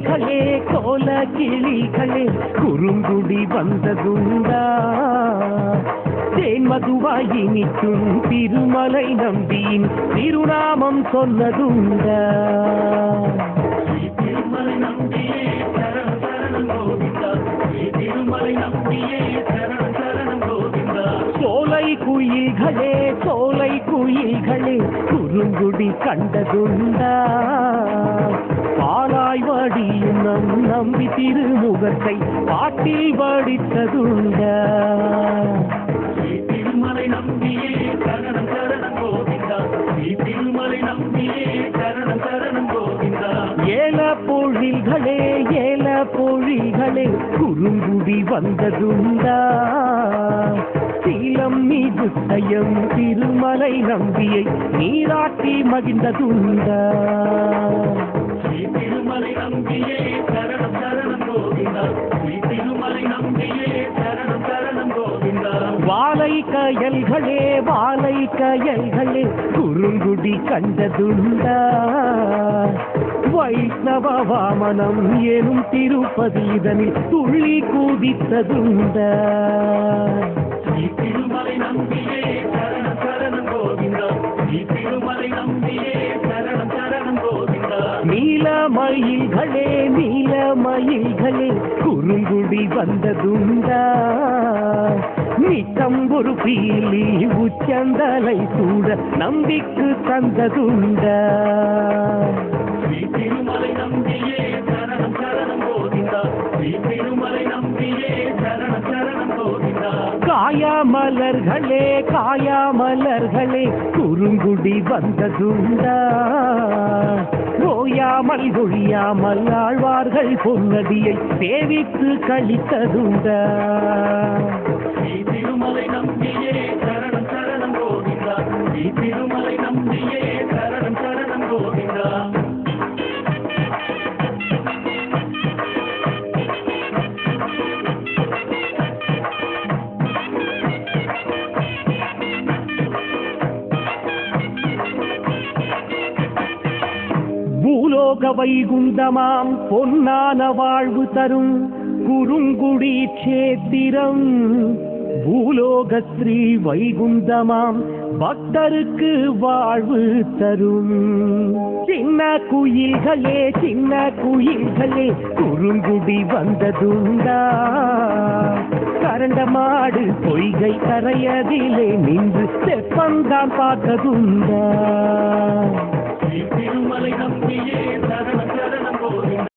குயில்களே கோல கிளிகளே குறுங்குடி வந்ததுண்டா தேன்மதுவாய் இனிக்கும் திருமலை நம்பியின் திருநாமம் சொன்னதுண்டா திருமலை நம்பியே சரணம் சரணம் கோவிந்தா திருமலை நம்பியே சரணம் சரணம் கோவிந்தா சோலை குயில்களே குறுங்குடி கண்டதுண்டா பாலாய் வடியும் நம் நம்பி திருமுகத்தை பாட்டில் வடித்ததுண்டா திருமலை நம்பியே சரணம் சரணம் கோவிந்தா திருமலை நம்பியே சரணம் சரணம் கோவிந்தா ஏல பொழில்களே குறுங்குடி வந்ததுண்டா சீலம் மிகுத்தயம் திருமலை நம்பியை நீராட்டி மகிழ்ந்ததுண்டா திருமலை நம்பியே சரணம் சரணம் கோவிந்தா திருமலை நம்பியே சரணம் சரணம் கோவிந்தா வாலை கயல்களே குறுங்குடி கண்டதுண்டா வைஷ்ணவ வாமனம் எனும் திருப்பதி இதனில் துள்ளி கூதித்ததுண்டா திருமலை நம்பியே சரணம் சரணம் கோவிந்தா திருமலை நம்பியே சரணம் சரணம் கோவிந்தா நீலமயில்களே குறுங்குடி வந்ததுண்டா நித்தம் ஒரு பீலி உச்சந்தலை சூட நம்பிக்கு தந்ததுண்டா திருமலை நம்பியே சரணம் சரணம் கோவிந்தா திருமலை நம்பியே சரணம் சரணம் கோவிந்தா காயாமலர்களே குறுங்குடி வந்ததுண்டா ஓயாமல் ஒழியாமல் ஆழ்வார்கள் பொன்னடியை சேவித்து கழித்ததுண்டா திருமலை நம்பியே சரணம் சரணம் கோவிந்தா திருமலை நம்பியே சரணம் சரணம் கோவிந்தா பூலோக வைகுந்தமாம் பொன்னான வாழ்வு தரும் குறுங்குடி க்ஷேத்திரம் பூலோக ஸ்ரீ வைகுந்தமாம் பக்தருக்கு வாழ்வு தரும் சின்ன குயில்களே குறுங்குடி வந்ததுண்டா கரண்ட மாடு பொய்கை கரையதிலே நின்று தெப்பந்தான் பார்த்ததுண்டா திருமலை நம்பியே சரணம் சரணம் கோவிந்தா